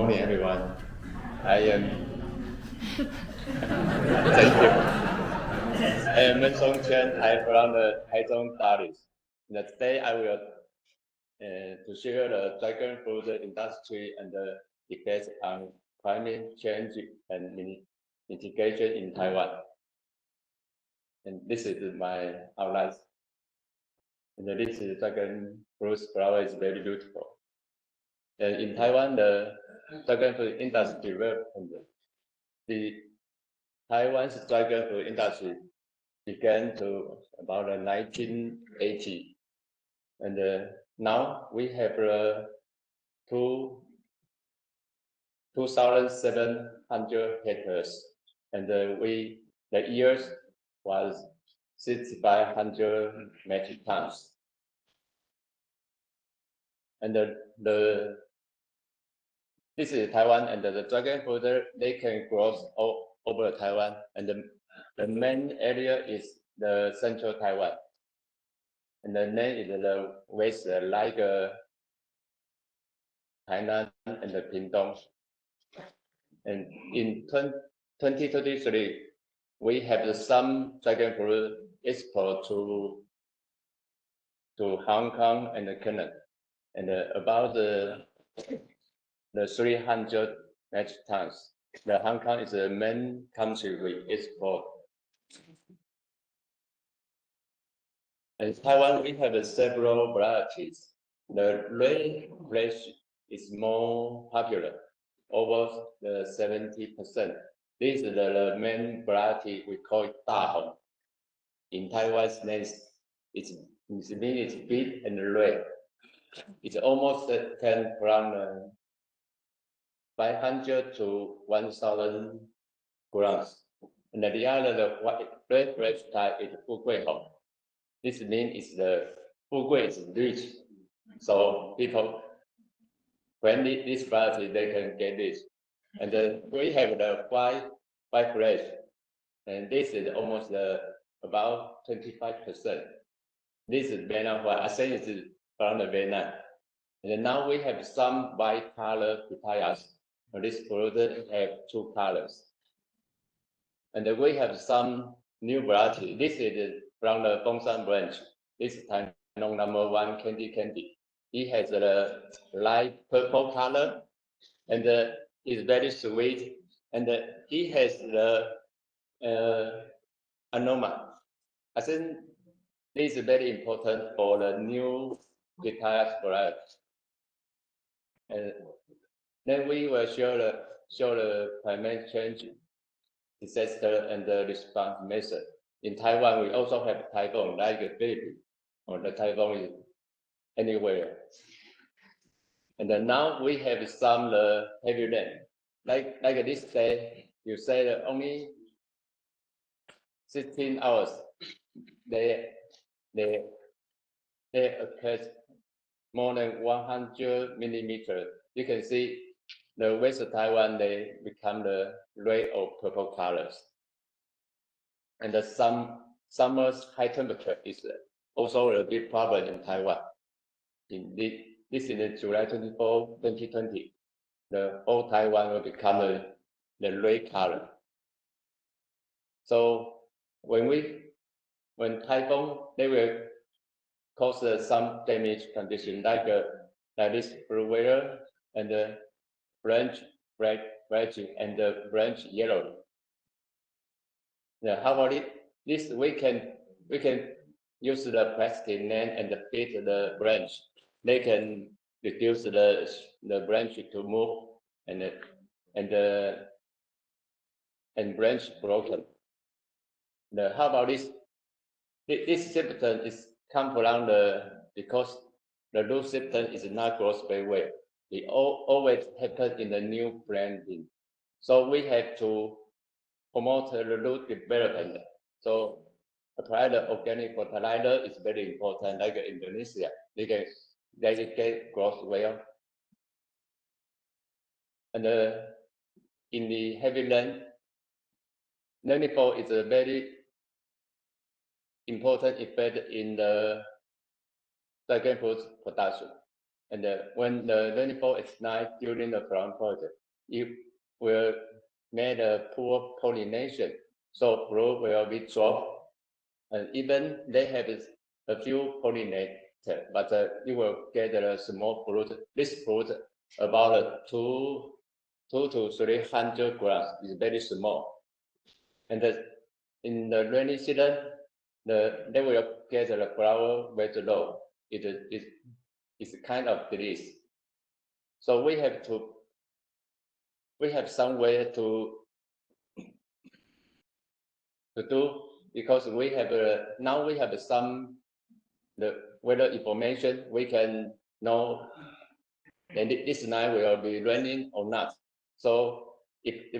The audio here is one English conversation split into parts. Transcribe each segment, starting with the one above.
morning, everyone. I am. Thank you. I am Meng-Sung Chen. I'm from the Taitung province. Today, I will to share the dragon fruit industry and the effects on climate change and mitigation in Taiwan. And this is my outline. And this is dragon fruit flower is very beautiful. And in Taiwan, the dragon fruit industry development. The Taiwan's dragon fruit industry began to about 1980, and now we have 2,700 hectares, and the years was 6,500 metric tons, and this is Taiwan, and the dragon fruit they can grow all over Taiwan, and the main area is the central Taiwan, and the name is the west, like Tainan and the Pingtung. And in 2023, we have some dragon fruit export to Hong Kong and Canada, and about the 300 metric tons. The Hong Kong is the main country we export. In Taiwan, we have several varieties. The red flesh is more popular, over the 70%. This is the main variety. We call it Dahong. In Taiwan's name, it means big and red. It's almost 10 from 500 to 1,000 grams. And the other, the white red flesh type is Fugui Hong. This means the Fugui is rich, so people, when this variety, they can get this. And then we have the white flesh, and this is almost about 25%. This is Vietnam white. I say it's from the Vietnam. And now we have some white color papayas. This fruit have two colors. And then we have some new variety. This is from the Dongshan branch. This is Taitung #1 candy. It has a light purple color, and it's very sweet. And it has the aroma. I think this is very important for the new papaya variety. And then we will show the climate change disaster and the response method. In Taiwan, we also have typhoon, like a baby, or the typhoon is anywhere. And then now we have some heavy rain. Like this day, you say that only 16 hours, they occurred more than 100 millimeters. You can see the west of Taiwan, they become the red or purple colors. And the summer's high temperature is also a big problem in Taiwan. This is July 24, 2020. The whole Taiwan will become the red color. So when typhoon, they will cause some damage condition, like this blue weather and the branch red and the branch yellow. How about it? This we can use the plastic net and fit the branch. They can reduce the branch to move and branch broken. How about this? This symptom is come from because the root system is not grows very well. It always happens in the new planting. So we have to promote the root development. So apply the organic fertilizer is very important, like Indonesia. They get growth well. And in the heavy rainfall is a very important effect in the dragon fruit production. And when the rainfall is nice during the plant project, it will make a poor pollination. So fruit will be dropped. And even they have a few pollinator, but you will get a small fruit. This fruit about 2 to 300 grams is very small. And in the rainy season, they will get the flower very low. It's kind of disease. So we have some way to do, because we have now we have some the weather information. We can know and this night will be raining or not. So if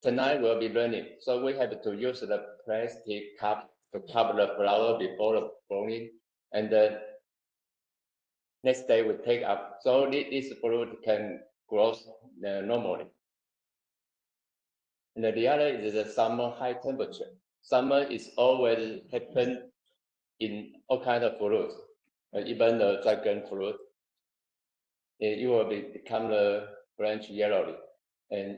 tonight will be raining, so we have to use the plastic cup to cover the flower before the blowing, and then next day we take up. So this fruit can grow normally. And the other is the summer high temperature. Summer is always happen in all kinds of fruits, even the dragon fruit. It will become the branch yellowy, and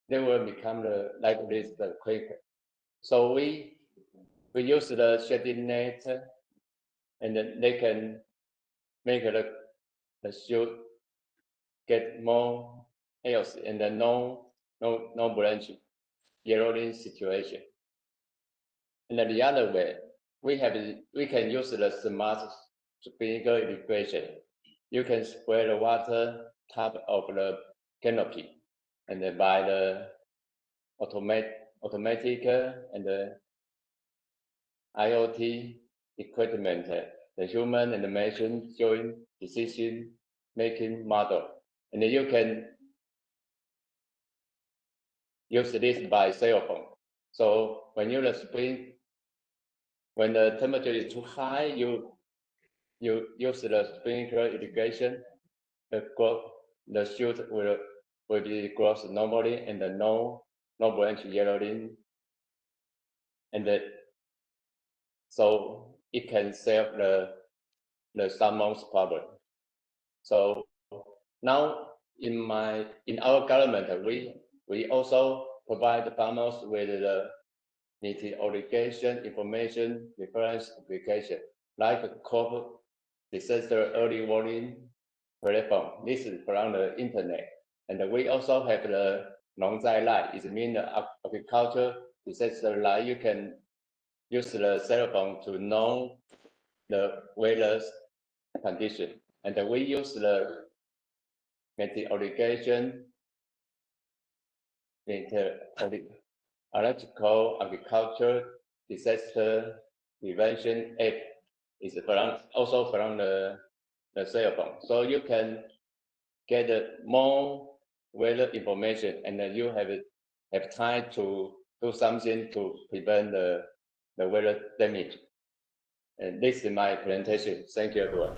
they will become like this the quick. So we use the shading net, and then they can make the shoot get more healthy and then no branch yellowing situation. And then the other way, we can use the smart sprinkler irrigation. You can spray the water top of the canopy, and then by the automatic and the IoT equipment, the human and the machine joint decision making model, and then you can use this by cell phone. So when you when the temperature is too high, you use the sprinkler irrigation. The shoot will be grows normally, and no branch yellowing, and so it can save the summer's problem. So now in our government, we also provide farmers with the mitigation information reference application, like a crop disaster early warning platform. This is from the internet. And we also have the Nongzai Lai, it means the agriculture disaster line. You can use the cell phone to know the weather condition. And we use the mitigation electrical agriculture disaster prevention app is also from the cell phone. So you can get more weather information, and then you have time to do something to prevent the weather damage. And this is my presentation. Thank you, everyone.